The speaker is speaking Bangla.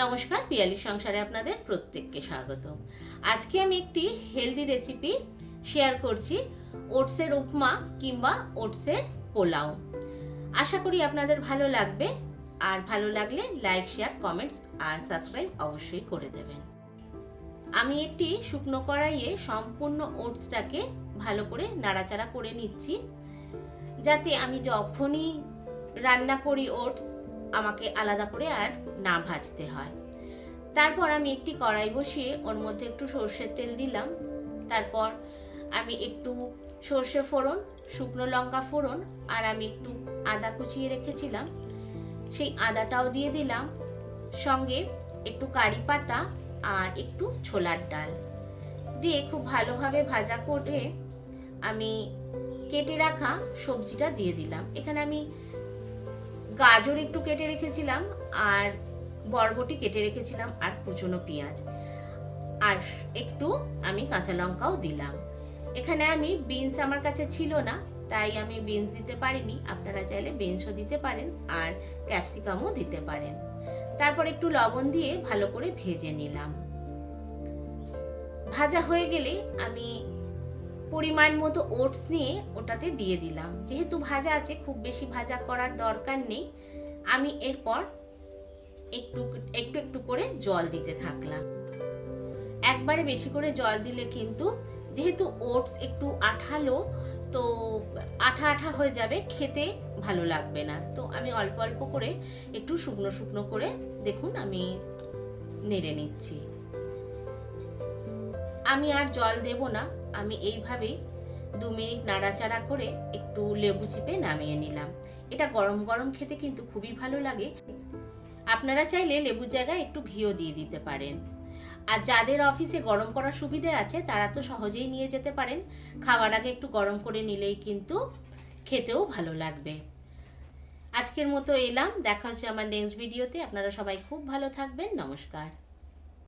নমস্কার, পিয়ালির সংসারে আপনাদের প্রত্যেককে স্বাগত। আজকে আমি একটি হেলদি রেসিপি শেয়ার করছি, ওটসের উপমা কিংবা ওটসের পোলাও। আশা করি আপনাদের ভালো লাগবে, আর ভালো লাগলে লাইক, শেয়ার, কমেন্টস আর সাবস্ক্রাইব অবশ্যই করে দেবেন। আমি একটি শুকনো কড়াইয়ে সম্পূর্ণ ওটসটাকে ভালো করে নাড়াচাড়া করে নিচ্ছি, যাতে আমি যখনই রান্না করি ওটস আমাকে আলাদা করে আর না ভাজতে হয়। তারপর আমি একটি কড়াই বসিয়ে ওর মধ্যে একটু সর্ষের তেল দিলাম। তারপর আমি একটু সর্ষে ফোড়ন, শুকনো লঙ্কা ফোড়ন আর আমি একটু আদা কুচিয়ে রেখেছিলাম সেই আদাটাও দিয়ে দিলাম। সঙ্গে একটু কারি পাতা আর একটু ছোলার ডাল দিয়ে খুব ভালোভাবে ভাজা করে আমি কেটে রাখা সবজিটা দিয়ে দিলাম। এখানে আমি গাজর একটু কেটে রেখেছিলাম আর বরবটি কেটে রেখেছিলাম আর কুচনো পেঁয়াজ আর একটু আমি কাঁচা লঙ্কাও দিলাম। এখানে আমি বিনস আমার কাছে ছিল না, তাই আমি বিনস দিতে পারিনি। আপনারা চাইলে বিনসও দিতে পারেন আর ক্যাপসিকামও দিতে পারেন। তারপর একটু লবণ দিয়ে ভালো করে ভেজে নিলাম। ভাজা হয়ে গেলে আমি পরিমাণ মতো ওটস নিয়ে ওটাতে দিয়ে দিলাম। যেহেতু ভাজা আছে, খুব বেশি ভাজা করার দরকার নেই। আমি এরপর একটু একটু একটু করে জল দিতে থাকলাম। একবারে বেশি করে জল দিলে কিন্তু, যেহেতু ওটস একটু আঠালো, তো আঠা আঠা হয়ে যাবে, খেতে ভালো লাগবে না। তো আমি অল্প অল্প করে একটু শুকনো শুকনো করে দেখুন আমি নেড়ে নিচ্ছি। আমি আর জল দেব না, আমি এইভাবেই 2 মিনিট নাড়াচাড়া করে একটু লেবু চিপে নামিয়ে নিলাম। এটা গরম গরম খেতে কিন্তু খুবই ভালো লাগে। আপনারা চাইলে লেবুর জায়গায় একটু ঘিও দিয়ে দিতে পারেন। আর যাদের অফিসে গরম করার সুবিধা আছে তারা তো সহজেই নিয়ে যেতে পারেন। খাওয়ার আগে একটু গরম করে নিলেই কিন্তু খেতেও ভালো লাগবে। আজকের মতো এলাম, দেখা হচ্ছে আমার নেক্সট ভিডিওতে। আপনারা সবাই খুব ভালো থাকবেন। নমস্কার।